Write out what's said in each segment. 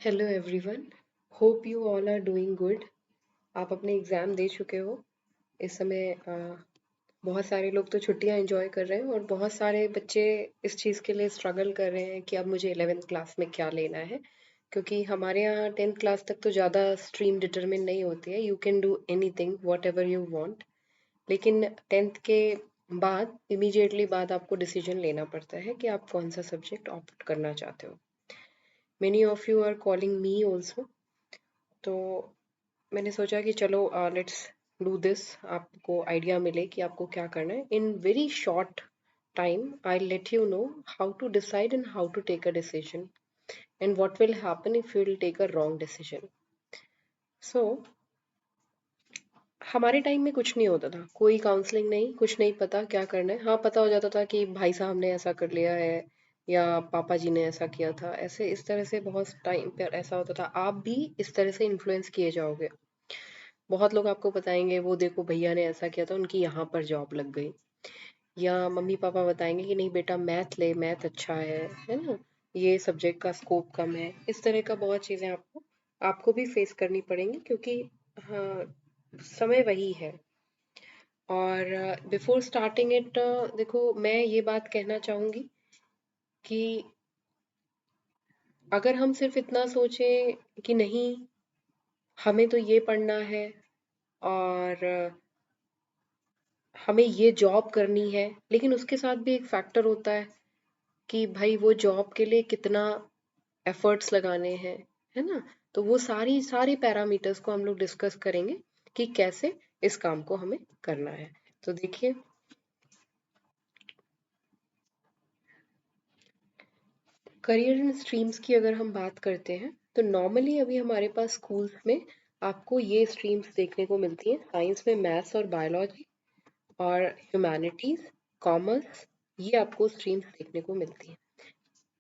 Hello everyone. Hope you all are doing good. आप अपने exam दे चुके हो। इस समय बहुत सारे लोग तो छुट्टियां एंजॉय कर रहे हैं और बहुत सारे बच्चे इस चीज़ के लिए स्ट्रगल कर रहे हैं कि अब मुझे 11th क्लास में क्या लेना है, क्योंकि हमारे यहाँ 10th क्लास तक तो ज़्यादा स्ट्रीम डिटरमिन नहीं होती है। You can do anything what ever you want. लेकिन 10th के बाद इमीडिएटली बाद आपको डिसीजन लेना पड़ता है कि आप कौन सा सब्जेक्ट ऑप्ट करना चाहते हो। Many of you are calling me also. तो मैंने सोचा कि चलो लेट्स डू दिस, आपको आइडिया मिले कि आपको क्या करना है। In very short time I let you know how to decide and how to take a decision and what will happen if you will take a wrong decision. So हमारे time में कुछ नहीं होता था, कोई काउंसलिंग नहीं, कुछ नहीं पता क्या करना है। हाँ, पता हो जाता था कि भाई साहब ने ऐसा कर लिया है या पापा जी ने ऐसा किया था। ऐसे इस तरह से बहुत टाइम पर ऐसा होता था। आप भी इस तरह से इन्फ्लुएंस किए जाओगे। बहुत लोग आपको बताएंगे वो देखो भैया ने ऐसा किया था, उनकी यहाँ पर जॉब लग गई। या मम्मी पापा बताएंगे कि नहीं बेटा मैथ ले, मैथ अच्छा है ना, ये सब्जेक्ट का स्कोप कम है। इस तरह का बहुत चीज़ें आपको आपको भी फेस करनी पड़ेंगी, क्योंकि हाँ, समय वही है। और बिफोर स्टार्टिंग इट, देखो मैं ये बात कहना चाहूँगी कि अगर हम सिर्फ इतना सोचें कि नहीं हमें तो ये पढ़ना है और हमें ये जॉब करनी है, लेकिन उसके साथ भी एक फैक्टर होता है कि भाई वो जॉब के लिए कितना एफर्ट्स लगाने हैं, है ना। तो वो सारी सारे पैरामीटर्स को हम लोग डिस्कस करेंगे कि कैसे इस काम को हमें करना है। तो देखिए, करियर इन स्ट्रीम्स की अगर हम बात करते हैं तो नॉर्मली अभी हमारे पास स्कूल्स में आपको ये स्ट्रीम्स देखने को मिलती हैं। साइंस में मैथ्स और बायोलॉजी, और ह्यूमैनिटीज, कॉमर्स, ये आपको स्ट्रीम्स देखने को मिलती हैं।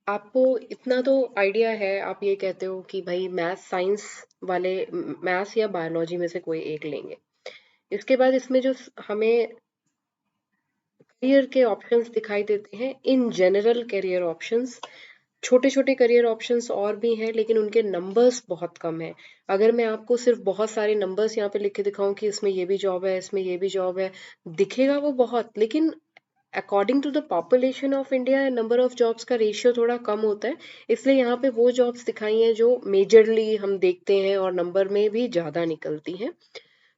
आपको इतना तो आइडिया है, आप ये कहते हो कि भाई मैथ्स साइंस वाले मैथ्स या बायोलॉजी में से कोई एक लेंगे। इसके बाद इसमें जो हमें करियर के ऑप्शंस दिखाई देते हैं, इन जनरल करियर ऑप्शंस, छोटे छोटे करियर ऑप्शंस और भी हैं, लेकिन उनके नंबर्स बहुत कम हैं। अगर मैं आपको सिर्फ बहुत सारे नंबर्स यहाँ पे लिख के दिखाऊं कि इसमें ये भी जॉब है, इसमें ये भी जॉब है, दिखेगा वो बहुत, लेकिन according to the population of India number of jobs का रेशियो थोड़ा कम होता है। इसलिए यहाँ पे वो जॉब्स दिखाई हैं जो मेजरली हम देखते हैं और नंबर में भी ज़्यादा निकलती हैं।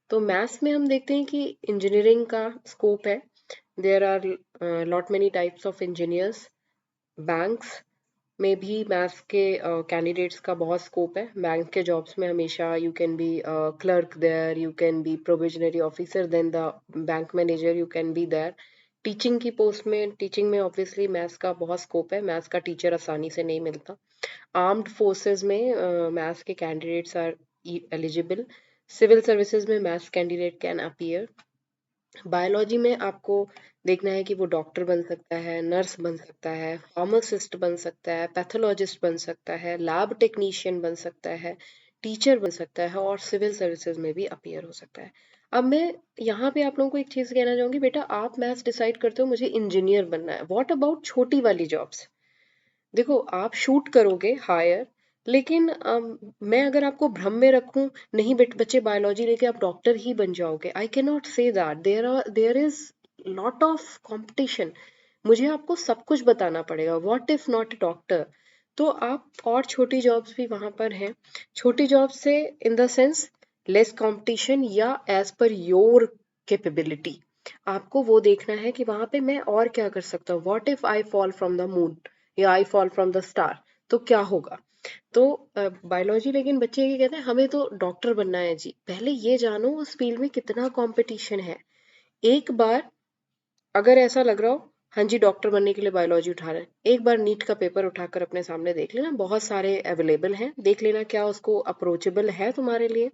तो मैथ्स में हम देखते हैं कि इंजीनियरिंग का स्कोप है। There are lot many types of engineers. Banks में भी मैथ्स के कैंडिडेट्स का बहुत स्कोप है। बैंक के जॉब्स में हमेशा you can be clerk there, you can be provisionary officer, then the bank manager you can be there. Teaching की पोस्ट में, टीचिंग में ऑब्वियसली मैथ्स का बहुत स्कोप है, मैथ्स का टीचर आसानी से नहीं मिलता। आर्म्ड फोर्सेस में मैथ्स के candidates are eligible. Civil services में maths candidate can appear. Biology में आपको देखना है कि वो डॉक्टर बन सकता है, नर्स बन सकता है, फार्मासिस्ट बन सकता है, पैथोलॉजिस्ट बन सकता है, लैब टेक्नीशियन बन सकता है, टीचर बन सकता है, और सिविल सर्विसेज में भी अपीयर हो सकता है। अब मैं यहाँ पे आप लोगों को एक चीज़ कहना चाहूँगी, बेटा आप मैथ्स डिसाइड करते हो मुझे इंजीनियर बनना है, व्हाट अबाउट छोटी वाली जॉब्स। देखो आप शूट करोगे हायर, लेकिन मैं अगर आपको भ्रम में रखूं नहीं बच्चे बायोलॉजी लेके आप डॉक्टर ही बन जाओगे, I can not say that. There is lot of competition. मुझे आपको सब कुछ बताना पड़ेगा, व्हाट इफ नॉट डॉक्टर। तो आप और छोटी जॉब्स भी वहां पर हैं। छोटी जॉब से in the sense less competition या एज पर योर कैपेबिलिटी। आपको वो देखना है कि वहां पे मैं और क्या कर सकता हूँ। What if I fall from the moon या I fall from the star, तो क्या होगा। तो बायोलॉजी लेकिन बच्चे ये कहते हैं हमें तो डॉक्टर बनना है जी। पहले ये जानो उस फील्ड में कितना कंपटीशन है। एक बार अगर ऐसा लग रहा हो हाँ जी डॉक्टर बनने के लिए बायोलॉजी उठा रहे हैं, एक बार नीट का पेपर उठाकर अपने सामने देख लेना, बहुत सारे अवेलेबल हैं, देख लेना क्या उसको अप्रोचेबल है तुम्हारे लिए।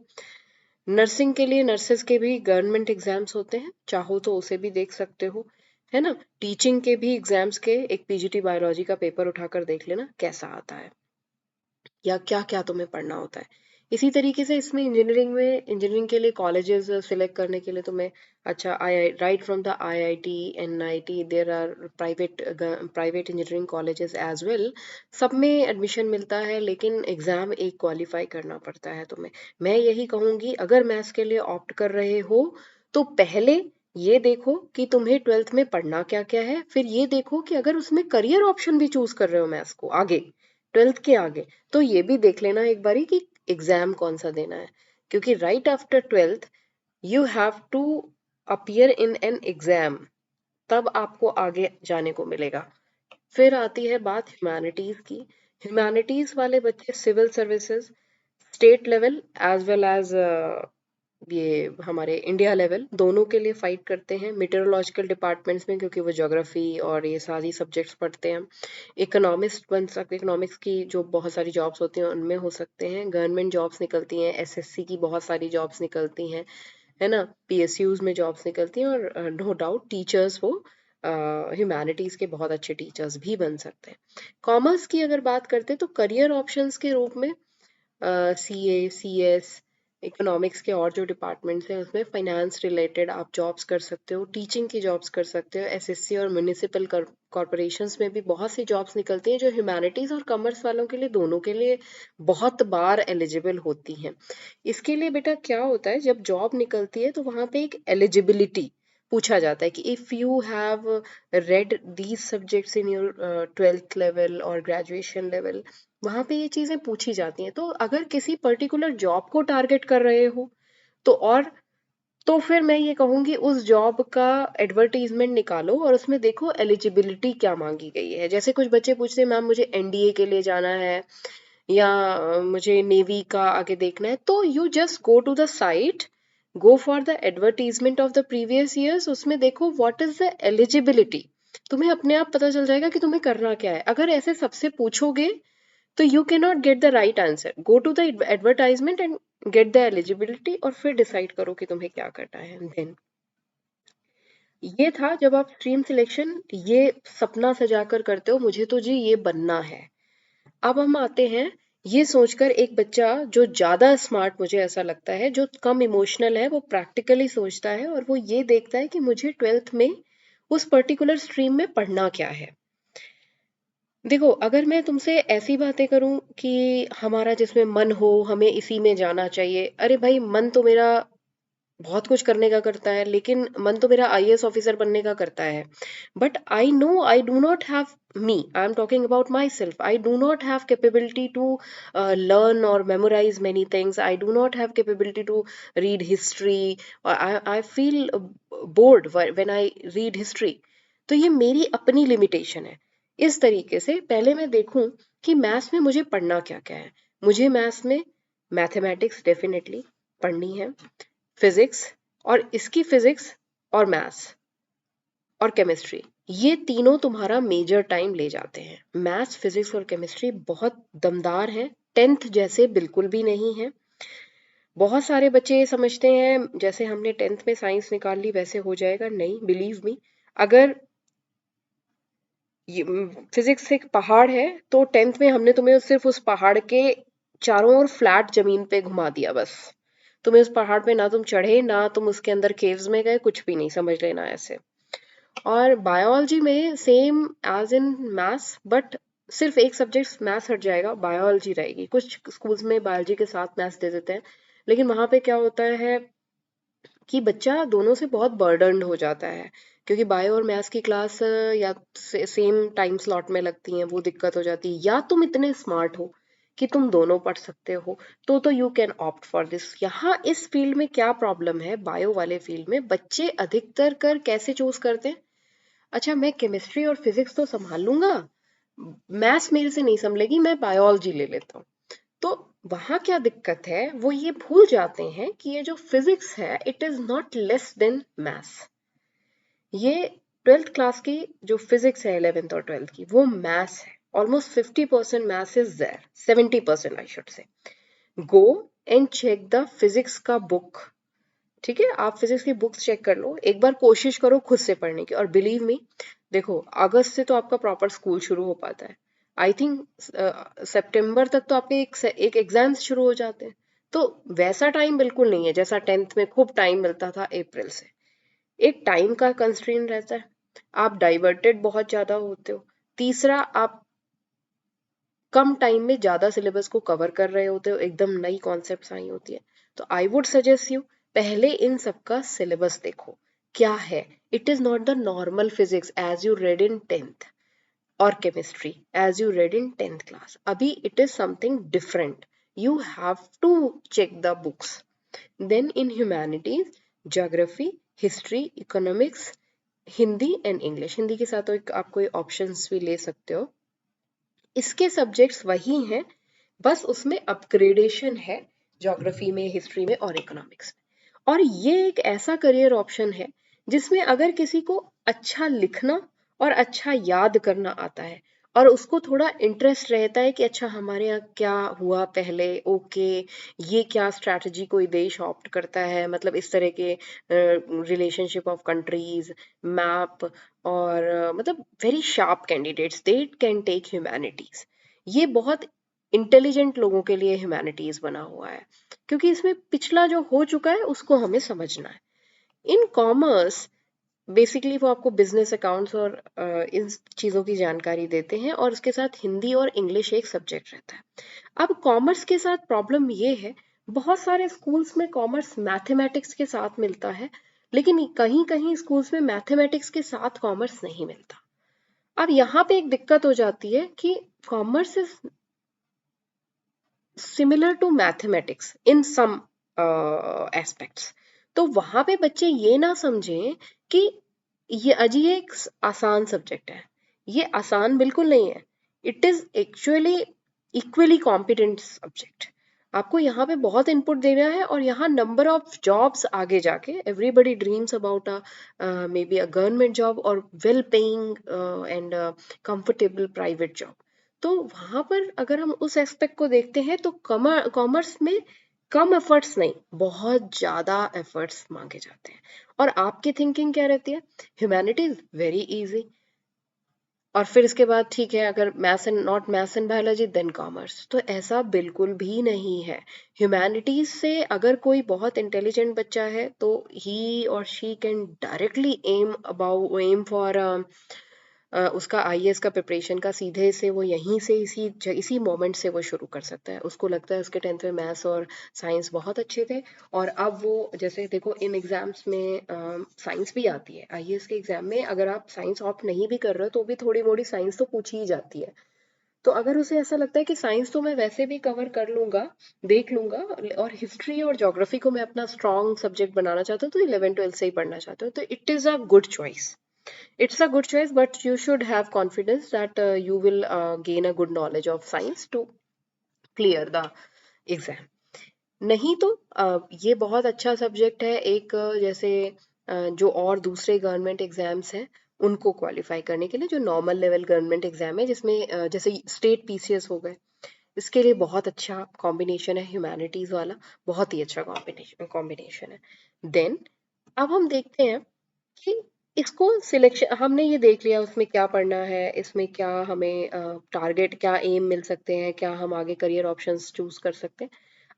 नर्सिंग के लिए नर्सेस के भी गवर्नमेंट एग्जाम्स होते हैं, चाहो तो उसे भी देख सकते हो, है ना। टीचिंग के भी एग्जाम्स के एक पीजीटी बायोलॉजी का पेपर उठाकर देख लेना कैसा आता है, या क्या क्या तुम्हें पढ़ना होता है। इसी तरीके से इसमें इंजीनियरिंग के लिए कॉलेजेस सिलेक्ट करने के लिए तुम्हें अच्छा I right from the IIT NIT there are private engineering colleges as well, सब में एडमिशन मिलता है, लेकिन एग्जाम एक क्वालिफाई करना पड़ता है तुम्हें। मैं यही कहूंगी, अगर मैथ्स के लिए ऑप्ट कर रहे हो तो पहले ये देखो कि तुम्हें ट्वेल्थ में पढ़ना क्या क्या है, फिर ये देखो कि अगर उसमें करियर ऑप्शन भी चूज कर रहे हो मैथ्स को आगे, ट्वेल्थ के आगे, तो ये भी देख लेना एक बारी कि एग्जाम कौन सा देना है, क्योंकि right after twelfth you have to appear in an exam, तब आपको आगे जाने को मिलेगा। फिर आती है बात ह्यूमैनिटीज की। ह्यूमैनिटीज वाले बच्चे civil services, state level as well as ये हमारे इंडिया लेवल, दोनों के लिए फाइट करते हैं। मीटरोलॉजिकल डिपार्टमेंट्स में, क्योंकि वो ज्योग्राफी और ये सारी सब्जेक्ट्स पढ़ते हैं। इकोनॉमिस्ट बन सकते, इकोनॉमिक्स की जो बहुत सारी जॉब्स होती हैं उनमें हो सकते हैं। गवर्नमेंट जॉब्स निकलती हैं, SSC की बहुत सारी जॉब्स निकलती हैं, है ना, PSUs में जॉब्स निकलती हैं, और नो डाउट टीचर्स वो ह्यूमैनिटीज के बहुत अच्छे टीचर्स भी बन सकते हैं। कॉमर्स की अगर बात करते हैं तो करियर ऑप्शंस के रूप में CA CS, इकोनॉमिक्स के और जो डिपार्टमेंट्स हैं उसमें फाइनेंस रिलेटेड आप जॉब्स कर सकते हो, टीचिंग की जॉब्स कर सकते हो। SSC और म्यूनिसिपल कॉरपोरेशंस में भी बहुत सी जॉब्स निकलती हैं जो ह्यूमैनिटीज और कॉमर्स वालों के लिए, दोनों के लिए बहुत बार एलिजिबल होती हैं। इसके लिए बेटा क्या होता है, जब जॉब निकलती है तो वहां पे एक एलिजिबिलिटी पूछा जाता है कि if you have read these subjects in your 12th level और graduation level, वहां पे ये चीजें पूछी जाती हैं। तो अगर किसी पर्टिकुलर जॉब को टारगेट कर रहे हो तो, और तो फिर मैं ये कहूंगी उस जॉब का एडवर्टीजमेंट निकालो और उसमें देखो एलिजिबिलिटी क्या मांगी गई है। जैसे कुछ बच्चे पूछते हैं मैम मुझे NDA के लिए जाना है, या मुझे नेवी का आगे देखना है, तो you just go to the site, go for the advertisement of the previous years, उसमें देखो व्हाट इज द एलिजिबिलिटी, तुम्हें अपने आप पता चल जाएगा कि तुम्हें करना क्या है। अगर ऐसे सबसे पूछोगे तो you can not get the right answer. Go to the advertisement and get the eligibility, और फिर डिसाइड करो कि तुम्हें क्या करना है। देन ये था जब आप स्ट्रीम सिलेक्शन ये सपना सजाकर करते हो, मुझे तो जी ये बनना है। अब हम आते हैं ये सोचकर, एक बच्चा जो ज्यादा स्मार्ट मुझे ऐसा लगता है, जो कम इमोशनल है, वो प्रैक्टिकली सोचता है और वो ये देखता है कि मुझे ट्वेल्थ में उस पर्टिकुलर स्ट्रीम में पढ़ना क्या है। देखो, अगर मैं तुमसे ऐसी बातें करूं कि हमारा जिसमें मन हो हमें इसी में जाना चाहिए, अरे भाई मन तो मेरा बहुत कुछ करने का करता है, लेकिन मन तो मेरा IAS ऑफिसर बनने का करता है। But I know I do not have, me I am talking about myself, I do not have capability to learn और memorise many things, I do not have capability to read history, I feel bored when I read history. तो ये मेरी अपनी limitation है। इस तरीके से पहले मैं देखूं कि मैथ्स में मुझे पढ़ना क्या क्या है। मुझे मैथ्स में मैथमेटिक्स डेफिनेटली पढ़नी है, फिजिक्स, और इसकी फिजिक्स और मैथ्स और केमिस्ट्री, ये तीनों तुम्हारा मेजर टाइम ले जाते हैं। मैथ्स फिजिक्स और केमिस्ट्री बहुत दमदार है, 10th जैसे बिल्कुल भी नहीं है। बहुत सारे बच्चे ये समझते हैं जैसे हमने 10th में साइंस निकाल ली वैसे हो जाएगा, नहीं, बिलीव मी। अगर फिजिक्स एक पहाड़ है तो 10th में हमने तुम्हें सिर्फ उस पहाड़ के चारों ओर फ्लैट जमीन पे घुमा दिया बस, तुम्हें उस पहाड़ पे ना तुम चढ़े ना तुम उसके अंदर केव्स में गए, कुछ भी नहीं, समझ लेना ऐसे। और बायोलॉजी में same as in maths, but सिर्फ एक सब्जेक्ट मैथ्स हट जाएगा, बायोलॉजी रहेगी। कुछ स्कूल्स में बायोलॉजी के साथ मैथ्स दे देते हैं, लेकिन वहां पे क्या होता है कि बच्चा दोनों से बहुत बर्डन्ड हो जाता है, क्योंकि बायो और मैथ्स की क्लास या सेम टाइम स्लॉट में लगती हैं, वो दिक्कत हो जाती है। या तुम इतने स्मार्ट हो कि तुम दोनों पढ़ सकते हो, तो you can opt for this. यहाँ इस फील्ड में क्या प्रॉब्लम है, बायो वाले फील्ड में बच्चे अधिकतर कर कैसे चूज करते हैं, अच्छा मैं केमिस्ट्री और फिजिक्स तो संभाल लूंगा, मैथ्स मेरे से नहीं संभलेगी, मैं बायोलॉजी ले लेता हूँ। तो वहां क्या दिक्कत है, वो ये भूल जाते हैं कि ये जो फिजिक्स है it is not less than maths. ये 12th क्लास की जो फिजिक्स है, 11th और 12th की, वो मैथ्स है। Almost 50% maths is there, 70% I should say. Go and check the physics का बुक, ठीक है, आप फिजिक्स की बुक्स चेक कर लो, एक बार कोशिश करो खुद से पढ़ने की। और बिलीव मी, देखो अगस्त से तो आपका प्रॉपर स्कूल शुरू हो पाता है, आई थिंक सितंबर तक तो आपके एक एग्जाम्स शुरू हो जाते हैं। तो वैसा टाइम बिल्कुल नहीं है जैसा 10th में खूब टाइम मिलता था अप्रैल से। एक टाइम का कंस्ट्रेंट रहता है, आप डाइवर्टेड बहुत ज्यादा होते हो। तीसरा, आप कम टाइम में ज्यादा सिलेबस को कवर कर रहे होते हो, एकदम नई कॉन्सेप्ट्स आई होती है। तो आई वुड सजेस्ट यू, पहले इन सबका सिलेबस देखो क्या है। It is not the normal physics as you read in 10th or chemistry as you read in 10th class. Abhi it is something different. You have to check the books. Then in humanities, geography, history, economics, Hindi and English, Hindi के साथ तो एक आप कोई options भी ले सकते हो। इसके सब्जेक्ट्स वही हैं, बस उसमें अपग्रेडेशन है ज्योग्राफी में, हिस्ट्री में और इकोनॉमिक्स में। और ये एक ऐसा करियर ऑप्शन है जिसमें अगर किसी को अच्छा लिखना और अच्छा याद करना आता है और उसको थोड़ा इंटरेस्ट रहता है कि अच्छा हमारे यहाँ क्या हुआ पहले, ओके ये क्या स्ट्रैटेजी कोई देश ऑप्ट करता है, मतलब इस तरह के रिलेशनशिप ऑफ कंट्रीज, मैप, और मतलब very sharp candidates they can take humanities. ये बहुत इंटेलिजेंट लोगों के लिए ह्यूमैनिटीज बना हुआ है, क्योंकि इसमें पिछला जो हो चुका है उसको हमें समझना है। इन कॉमर्स बेसिकली वो आपको बिजनेस अकाउंट्स और इन चीज़ों की जानकारी देते हैं, और उसके साथ हिंदी और इंग्लिश एक सब्जेक्ट रहता है। अब कॉमर्स के साथ प्रॉब्लम ये है, बहुत सारे स्कूल्स में कॉमर्स मैथमेटिक्स के साथ मिलता है, लेकिन कहीं कहीं स्कूल्स में मैथमेटिक्स के साथ कॉमर्स नहीं मिलता। अब यहाँ पे एक दिक्कत हो जाती है कि commerce is similar to mathematics in some aspects. तो वहां पे बच्चे ये ना समझें कि ये अजी एक आसान सब्जेक्ट है। ये आसान बिल्कुल नहीं है। It is actually equally competent subject. आपको यहाँ पे बहुत इनपुट देना है, और यहाँ नंबर ऑफ जॉब्स आगे जाके, everybody dreams about maybe a government job और well paying and comfortable private job. तो वहां पर अगर हम उस एस्पेक्ट को देखते हैं तो कॉमर्स में कम एफर्ट्स नहीं, बहुत ज्यादा एफर्ट्स मांगे जाते हैं। और आपकी थिंकिंग क्या रहती है, ह्यूमैनिटीज वेरी इजी, और फिर इसके बाद ठीक है अगर maths and not maths and biology then commerce. तो ऐसा बिल्कुल भी नहीं है। ह्यूमैनिटीज से अगर कोई बहुत इंटेलिजेंट बच्चा है तो ही और she can directly aim for उसका आईएएस का प्रिपरेशन का सीधे से वो यहीं से इसी मोमेंट से वो शुरू कर सकता है। उसको लगता है उसके 10th में मैथ्स और साइंस बहुत अच्छे थे, और अब वो जैसे देखो इन एग्जाम्स में साइंस भी आती है। आईएएस के एग्जाम में अगर आप साइंस ऑप्ट नहीं भी कर रहे हो तो भी थोड़ी मोड़ी साइंस तो पूछी ही जाती है। तो अगर उसे ऐसा लगता है कि साइंस तो मैं वैसे भी कवर कर लूंगा, देख लूंगा, और हिस्ट्री और ज्योग्राफी को मैं अपना स्ट्रॉन्ग सब्जेक्ट बनाना चाहता हूँ, तो 11th 12th से ही पढ़ना चाहता हूँ, तो it is a good choice. It's a good choice, but you should have confidence that you will gain a good knowledge of science to clear the exam. नहीं तो ये बहुत अच्छा सब्जेक्ट है एक, जैसे जो और दूसरे गवर्नमेंट एग्जाम्स हैं उनको क्वालिफाई करने के लिए, जो नॉर्मल लेवल गवर्नमेंट एग्जाम है जिसमें जैसे स्टेट पीसीएस हो गए, इसके लिए बहुत अच्छा कॉम्बिनेशन है ह्यूमैनिटीज वाला, बहुत ही अच्छा कॉम्बिनेशन है। देन अब हम देखते हैं कि इसको सिलेक्शन हमने ये देख लिया उसमें क्या पढ़ना है, इसमें क्या हमें टारगेट, क्या एम मिल सकते हैं, क्या हम आगे करियर ऑप्शंस चूज कर सकते हैं।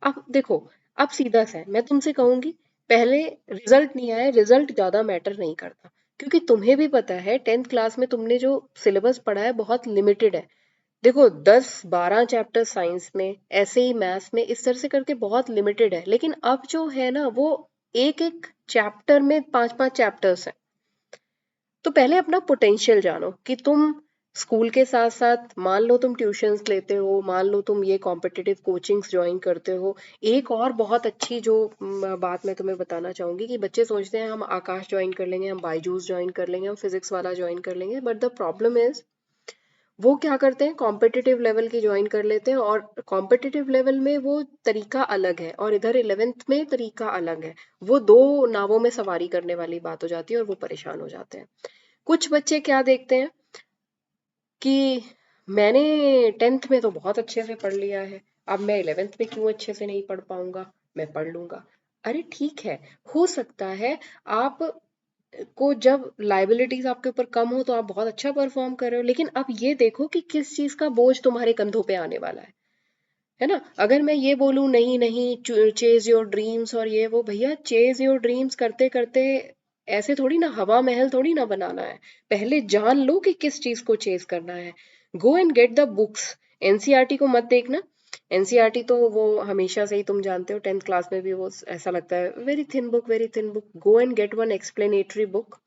अब देखो, अब सीधा सा है, मैं तुमसे कहूंगी पहले रिजल्ट नहीं आया, रिजल्ट ज्यादा मैटर नहीं करता, क्योंकि तुम्हें भी पता है 10th क्लास में तुमने जो सिलेबस पढ़ा है बहुत लिमिटेड है। देखो 10 12 चैप्टर साइंस में, ऐसे ही मैथ्स में, इस तरह से करके बहुत लिमिटेड है, लेकिन अब जो है ना वो एक एक चैप्टर में 5 5 चैप्टर्स हैं। तो पहले अपना पोटेंशियल जानो कि तुम स्कूल के साथ साथ, मान लो तुम ट्यूशंस लेते हो, मान लो तुम ये कॉम्पिटिटिव कोचिंग्स ज्वाइन करते हो। एक और बहुत अच्छी जो बात मैं तुम्हें बताना चाहूंगी कि बच्चे सोचते हैं हम आकाश ज्वाइन कर लेंगे, हम बायजूस ज्वाइन कर लेंगे, हम फिजिक्स वाला ज्वाइन कर लेंगे, बट द प्रॉब्लम इज वो क्या करते हैं, कॉम्पिटिटिव लेवल की ज्वाइन कर लेते हैं, और कॉम्पिटिटिव लेवल में वो तरीका अलग है और इधर 11th में तरीका अलग है। वो दो नावों में सवारी करने वाली बात हो जाती है और वो परेशान हो जाते हैं। कुछ बच्चे क्या देखते हैं कि मैंने 10th में तो बहुत अच्छे से पढ़ लिया है, अब मैं 11th में क्यों अच्छे से नहीं पढ़ पाऊंगा, मैं पढ़ लूंगा। अरे ठीक है, हो सकता है आप को जब लाइबिलिटीज आपके ऊपर कम हो तो आप बहुत अच्छा परफॉर्म कर रहे हो, लेकिन अब ये देखो कि किस चीज का बोझ तुम्हारे कंधों पे आने वाला है ना। अगर मैं ये बोलूं नहीं नहीं चेज योर ड्रीम्स और ये वो, भैया चेज योर ड्रीम्स करते करते ऐसे थोड़ी ना हवा महल थोड़ी ना बनाना है। पहले जान लो कि किस चीज को चेज करना है। Go and get the books. NCERT को मत देखना। एनसीईआरटी तो वो हमेशा से ही तुम जानते हो, 10th क्लास में भी वो ऐसा लगता है very thin book, very thin book. Go and get one explanatory book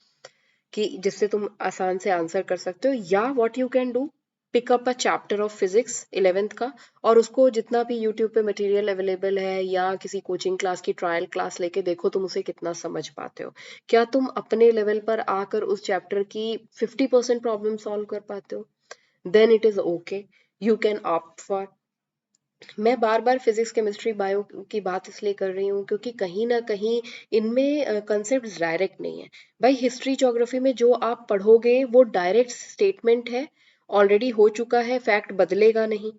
कि जिससे तुम आसान से आंसर कर सकते हो। या what you can do, pick up a chapter of physics 11th का, और उसको जितना भी यूट्यूब पे मटेरियल अवेलेबल है या किसी कोचिंग क्लास की ट्रायल क्लास लेके देखो तुम उसे कितना समझ पाते हो। क्या तुम अपने लेवल पर आकर उस चैप्टर की 50% प्रॉब्लम सॉल्व कर पाते हो? Then it is okay, you can opt for. मैं बार बार फिजिक्स केमिस्ट्री बायो की बात इसलिए कर रही हूँ क्योंकि कहीं ना कहीं इनमें कंसेप्ट डायरेक्ट नहीं है। भाई हिस्ट्री ज्योग्राफी में जो आप पढ़ोगे वो डायरेक्ट स्टेटमेंट है, ऑलरेडी हो चुका है, फैक्ट बदलेगा नहीं।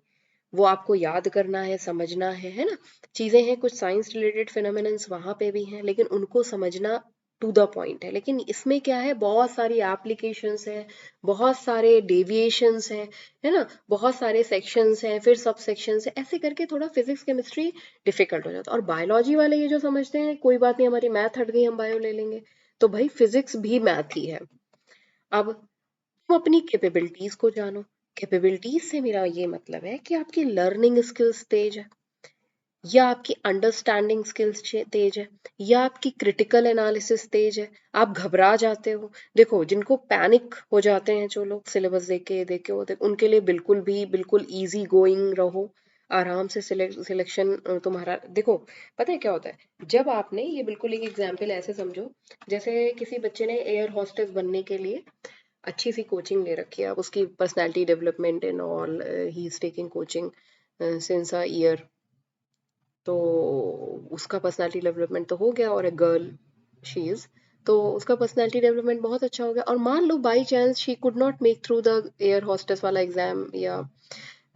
वो आपको याद करना है, समझना है ना। चीजें हैं कुछ साइंस रिलेटेड फिनोमिनन्स वहां पे भी हैं, लेकिन उनको समझना टू द पॉइंट है। लेकिन इसमें क्या है, बहुत सारी एप्लीकेशंस हैं, बहुत सारे डेविएशंस हैं, है ना, बहुत सारे सेक्शंस हैं, फिर सब सेक्शंस हैं, ऐसे करके थोड़ा फिजिक्स केमिस्ट्री डिफिकल्ट हो जाता है। और बायोलॉजी वाले ये जो समझते हैं कोई बात नहीं हमारी मैथ हट गई हम बायो ले लेंगे, तो भाई फिजिक्स भी मैथ ही है। अब तुम अपनी कैपेबिलिटीज को जानो। कैपेबिलिटीज से मेरा ये मतलब है कि आपकी लर्निंग स्किल्स तेज है, या आपकी अंडरस्टैंडिंग स्किल्स तेज है, या आपकी क्रिटिकल एनालिसिस तेज है। आप घबरा जाते हो। देखो जिनको पैनिक हो जाते हैं जो लोग सिलेबस देख के वो उनके लिए बिल्कुल भी बिल्कुल इजी गोइंग रहो। आराम से सिलेक्शन तुम्हारा देखो। पता है क्या होता है, जब आपने ये बिल्कुल एक एग्जांपल ऐसे समझो, जैसे किसी बच्चे ने एयर होस्टेस बनने के लिए अच्छी सी कोचिंग ले रखी है, अब उसकी personality development in all, he is taking coaching since a year, तो उसका पर्सनालिटी डेवलपमेंट तो हो गया, और ए गर्ल शी इज, तो उसका पर्सनालिटी डेवलपमेंट बहुत अच्छा हो गया। और मान लो by chance she could not make through the air hostess वाला एग्जाम या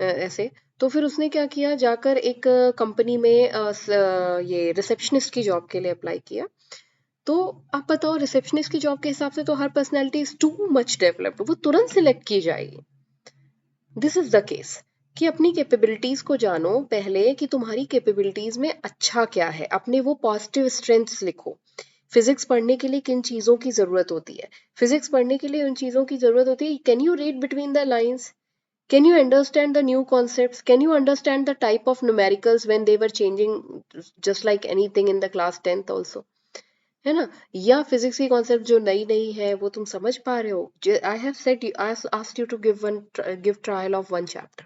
ऐसे, तो फिर उसने क्या किया, जाकर एक कंपनी में ये रिसेप्शनिस्ट की जॉब के लिए अप्लाई किया। तो आप बताओ रिसेप्शनिस्ट की जॉब के हिसाब से तो हर personality is too much developed, वो तुरंत सिलेक्ट की जाएगी। दिस इज द केस कि अपनी कैपेबिलिटीज को जानो पहले कि तुम्हारी कैपेबिलिटीज में अच्छा क्या है, अपने वो पॉजिटिव स्ट्रेंथ्स लिखो। फिजिक्स पढ़ने के लिए किन चीजों की जरूरत होती है? फिजिक्स पढ़ने के लिए उन चीजों की जरूरत होती है, can you read between the lines, can you understand the new concepts, can you understand the type of numericals when they were changing just like anything in the class 10th also, है ना। या physics की concept जो नई नई है वो तुम समझ पा रहे हो। I have said asked you to give trial of one chapter,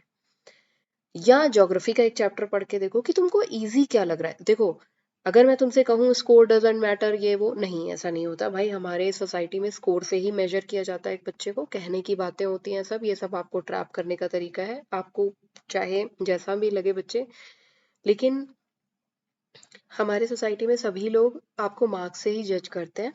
या ज्योग्राफी का एक चैप्टर पढ़ के देखो कि तुमको इजी क्या लग रहा है। देखो अगर मैं तुमसे कहूँ स्कोर डजंट मैटर, ये वो नहीं, ऐसा नहीं होता भाई। हमारे सोसाइटी में स्कोर से ही मेजर किया जाता है एक बच्चे को। कहने की बातें होती हैं सब, ये सब आपको ट्रैप करने का तरीका है, आपको चाहे जैसा भी लगे बच्चे। लेकिन हमारे सोसाइटी में सभी लोग आपको मार्क्स से ही जज करते हैं।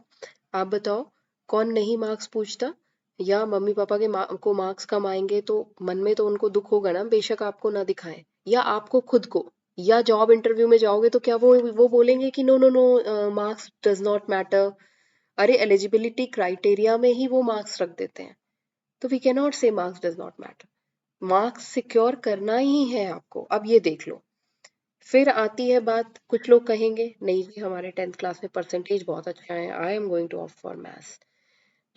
आप बताओ कौन नहीं मार्क्स पूछता? या मम्मी पापा के को मार्क्स कम आएंगे तो मन में तो उनको दुख होगा ना, बेशक आपको ना दिखाएं, या आपको खुद को। या जॉब इंटरव्यू में जाओगे तो क्या वो बोलेंगे कि no no no, marks does not matter? अरे एलिजिबिलिटी क्राइटेरिया में ही वो मार्क्स रख देते हैं। तो we can not say marks does not matter. Marks secure करना ही है आपको। अब ये देख लो, फिर आती है बात, कुछ लोग कहेंगे नहीं जी हमारे 10th क्लास में परसेंटेज बहुत अच्छा है, I am going to opt for maths.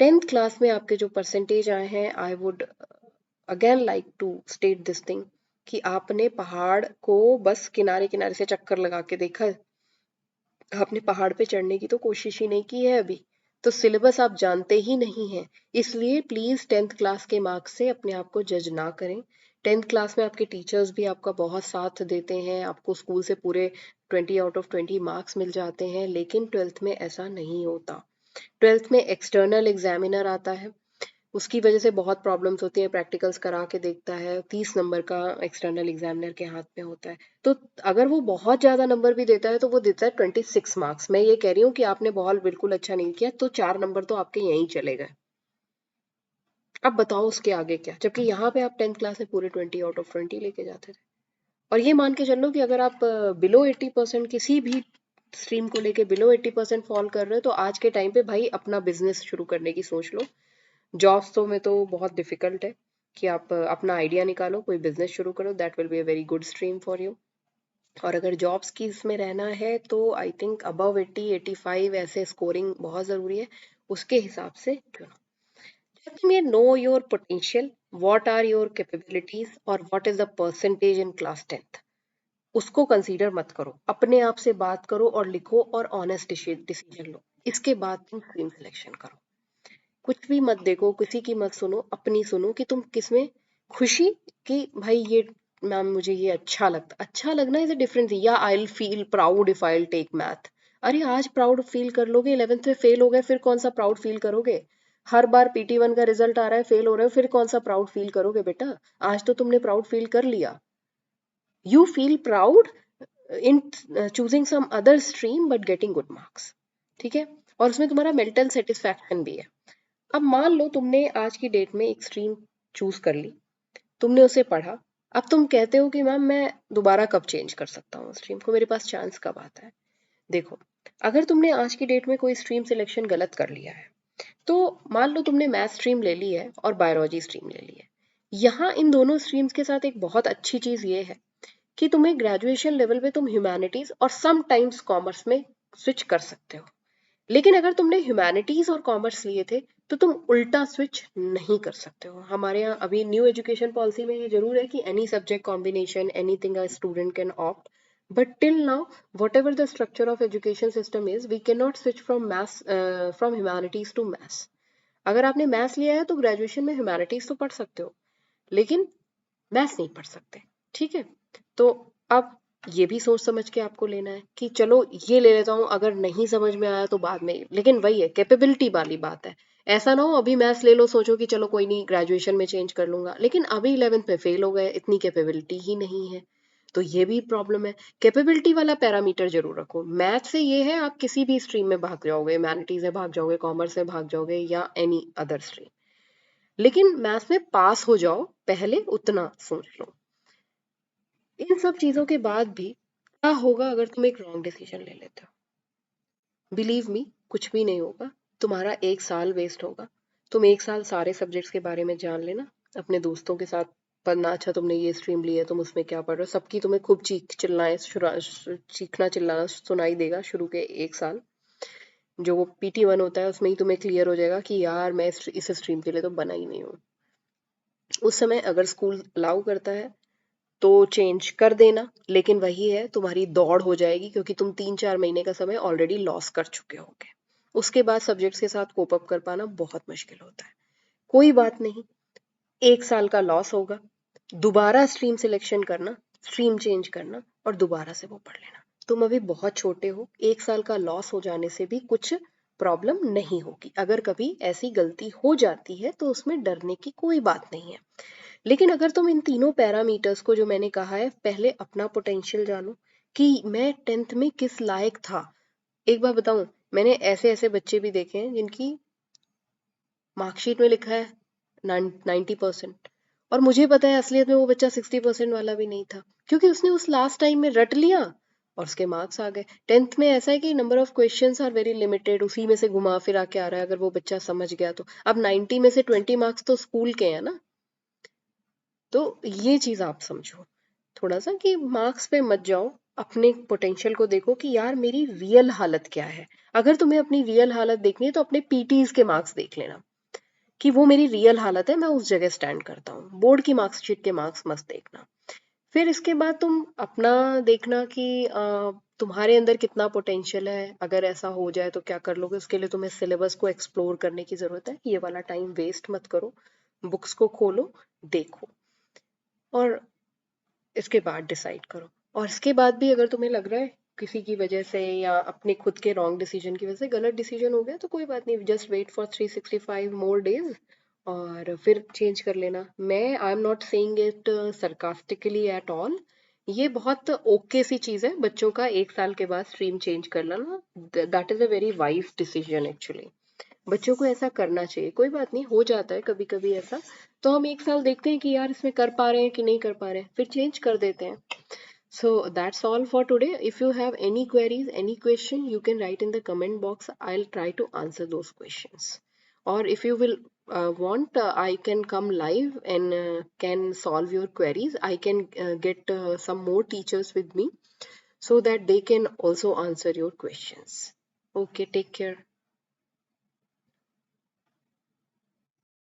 10th class में आपके जो परसेंटेज आए हैं, I would again like to state this thing कि आपने पहाड़ को बस किनारे किनारे से चक्कर लगा के देखा है, आपने पहाड़ पे चढ़ने की तो कोशिश ही नहीं की है अभी। तो सिलेबस आप जानते ही नहीं हैं। इसलिए प्लीज 10th क्लास के मार्क्स से अपने आप को जज ना करें। 10th क्लास में आपके टीचर्स भी आपका बहुत साथ देते हैं, आपको स्कूल से पूरे 20 आउट ऑफ 20 मार्क्स मिल जाते हैं, लेकिन 12th में ऐसा नहीं होता। 12th में एक्सटर्नल एग्जामिनर आता है, उसकी वजह से बहुत प्रॉब्लम्स होती हैं। प्रैक्टिकल्स करा के देखता है, 30 नंबर का एक्सटर्नल एग्जामिनर के हाथ में होता है। तो अगर वो बहुत ज़्यादा नंबर भी देता है तो वो देता है 26 मार्क्स। मैं ये कह रही हूँ कि आपने बहुत बिल्कुल अच्छा नहीं किया तो 4 नंबर तो आपके यहीं चले गए। अब बताओ उसके आगे क्या, जबकि यहाँ पे आप 10th क्लास में पूरे 20 आउट ऑफ 20 लेके जाते थे। और ये मान के चलो कि अगर आप बिलो 80% किसी भी स्ट्रीम को लेके बिलो 80% फॉल कर रहे हो, तो आज के टाइम पे भाई अपना बिजनेस शुरू करने की सोच लो। जॉब्स तो में तो बहुत डिफिकल्ट है, कि आप अपना आइडिया निकालो, कोई बिजनेस शुरू करो, that will be a very good stream for you. और अगर जॉब्स की इसमें रहना है तो आई थिंक अबव 80-85 ऐसे स्कोरिंग बहुत ज़रूरी है, उसके हिसाब से चुनो। जब तुम ये know your potential, what are your capabilities और what is the percentage in class 10th, उसको कंसीडर मत करो, अपने आप से बात करो और लिखो और ऑनेस्ट डिसीजन लो, इसके बाद तुम स्ट्रीम सिलेक्शन करो। कुछ भी मत देखो, किसी की मत सुनो, अपनी सुनो कि तुम किसमें खुशी, कि भाई ये मैम मुझे ये अच्छा लगना इज अ डिफरेंट थिंग, या I will feel proud if I will take math. अरे आज प्राउड फील कर लोगे, 11th में फेल हो गए फिर कौन सा प्राउड फील करोगे? हर बार PT1 का रिजल्ट आ रहा है, फेल हो रहे हो, फिर कौन सा प्राउड फील करोगे बेटा? आज तो तुमने प्राउड फील कर लिया। You feel proud in choosing some other stream but getting good marks, ठीक है? और उसमें तुम्हारा मेंटल सेटिस्फैक्शन भी है। अब मान लो तुमने आज की डेट में एक स्ट्रीम चूज कर ली, तुमने उसे पढ़ा, अब तुम कहते हो कि मैम मैं दोबारा कब चेंज कर सकता हूँ स्ट्रीम को, मेरे पास चांस कब आता है? देखो, अगर तुमने आज की डेट में कोई स्ट्रीम सिलेक्शन गलत कर लिया है, तो मान लो तुमने मैथ स्ट्रीम ले ली है और बायोलॉजी स्ट्रीम ले ली है, यहाँ इन दोनों स्ट्रीम्स के साथ एक बहुत अच्छी चीज ये है कि तुम्हें ग्रेजुएशन लेवल पे तुम ह्यूमैनिटीज और सम टाइम्स कॉमर्स में स्विच कर सकते हो। लेकिन अगर तुमने ह्यूमैनिटीज और कॉमर्स लिए थे तो तुम उल्टा स्विच नहीं कर सकते हो। हमारे यहाँ अभी न्यू एजुकेशन पॉलिसी में ये जरूर है कि any subject combination anything a student can opt, but till now whatever the structure of education system is, we can not switch from maths from humanities to maths. अगर आपने maths लिया है तो ग्रेजुएशन में humanities तो पढ़ सकते हो, लेकिन मैथ्स नहीं पढ़ सकते, ठीक है? तो अब ये भी सोच समझ के आपको लेना है कि चलो ये ले लेता हूँ, अगर नहीं समझ में आया तो बाद में, लेकिन वही है कैपेबिलिटी वाली बात है। ऐसा ना हो अभी मैथ्स ले लो, सोचो कि चलो कोई नहीं ग्रेजुएशन में चेंज कर लूंगा, लेकिन अभी 11th में फेल हो गए, इतनी कैपेबिलिटी ही नहीं है, तो ये भी प्रॉब्लम है। कैपेबिलिटी वाला पैरामीटर जरूर रखो। मैथ से ये है आप किसी भी स्ट्रीम में भाग जाओगे, ह्यूमैनिटीज में भाग जाओगे, कॉमर्स में भाग जाओगे या एनी अदर स्ट्रीम, लेकिन मैथ्स में पास हो जाओ पहले, उतना सोच लो। इन सब चीजों के बाद भी क्या होगा अगर तुम एक रॉन्ग डिसीजन ले लेते हो? बिलीव मी, कुछ भी नहीं होगा, तुम्हारा 1 साल वेस्ट होगा। तुम 1 साल सारे सब्जेक्ट्स के बारे में जान लेना, अपने दोस्तों के साथ पढ़ना, अच्छा तुमने ये स्ट्रीम ली है, तुम उसमें क्या पढ़ रहे हो, सबकी तुम्हें खूब चीखना चिल्लाना सुनाई देगा शुरू के 1 साल। जो वो PT1 होता है उसमें ही तुम्हें क्लियर हो जाएगा कि यार मैं इस स्ट्रीम के लिए तो बना ही नहीं हूँ। उस समय अगर स्कूल अलाउ करता है तो चेंज कर देना, लेकिन वही है तुम्हारी दौड़ हो जाएगी क्योंकि तुम 3-4 महीने का समय ऑलरेडी लॉस कर चुके होगे। उसके बाद सब्जेक्ट्स के साथ कोप अप कर पाना बहुत मुश्किल होता है। कोई बात नहीं, 1 साल का लॉस होगा, दोबारा स्ट्रीम सिलेक्शन करना, स्ट्रीम चेंज करना और दोबारा से वो पढ़ लेना। तुम अभी बहुत छोटे हो, 1 साल का लॉस हो जाने से भी कुछ प्रॉब्लम नहीं होगी। अगर कभी ऐसी गलती हो जाती है तो उसमें डरने की कोई बात नहीं है। लेकिन अगर तुम इन तीनों पैरामीटर्स को जो मैंने कहा है, पहले अपना पोटेंशियल जानो कि मैं 10th में किस लायक था। एक बार बताऊं, मैंने ऐसे ऐसे बच्चे भी देखे हैं जिनकी मार्कशीट में लिखा है 90% और मुझे पता है असलियत में वो बच्चा 60% वाला भी नहीं था, क्योंकि उसने उस लास्ट टाइम में रट लिया और उसके मार्क्स आ गए। 10th में ऐसा है कि number of questions are very limited, उसी में से घुमा फिरा के आ रहा है, अगर वो बच्चा समझ गया तो। अब 90 में से 20 मार्क्स तो स्कूल के हैं ना, तो ये चीज आप समझो थोड़ा सा कि मार्क्स पे मत जाओ, अपने पोटेंशियल को देखो कि यार मेरी रियल हालत क्या है। अगर तुम्हें अपनी रियल हालत देखनी है तो अपने PTs के मार्क्स देख लेना कि वो मेरी रियल हालत है, मैं उस जगह स्टैंड करता हूँ। बोर्ड की मार्क्सशीट के मार्क्स मत देखना। फिर इसके बाद तुम अपना देखना कि तुम्हारे अंदर कितना पोटेंशियल है, अगर ऐसा हो जाए तो क्या कर लोगे। उसके लिए तुम्हें सिलेबस को एक्सप्लोर करने की जरूरत है, ये वाला टाइम वेस्ट मत करो, बुक्स को खोलो, देखो और इसके बाद डिसाइड करो। और इसके बाद भी अगर तुम्हें लग रहा है किसी की वजह से या अपने खुद के रॉन्ग डिसीजन की वजह से गलत डिसीजन हो गया, तो कोई बात नहीं, just wait for 365 more days और फिर चेंज कर लेना। मैं I am not saying it sarcastically at all, ये बहुत ओके सी चीज है बच्चों का 1 साल के बाद स्ट्रीम चेंज कर लेना। That is a very wise decision actually. बच्चों को ऐसा करना चाहिए, कोई बात नहीं, हो जाता है कभी कभी ऐसा। तो हम 1 साल देखते हैं कि यार इसमें कर पा रहे हैं कि नहीं कर पा रहे हैं, फिर चेंज कर देते हैं। So that's all for today. If you have any queries, any question, you can write in the comment box. I'll try to answer those questions. Or if you will want, I can come live and can solve your queries. I can get some more teachers with me so that they can also answer your questions. Okay, take care.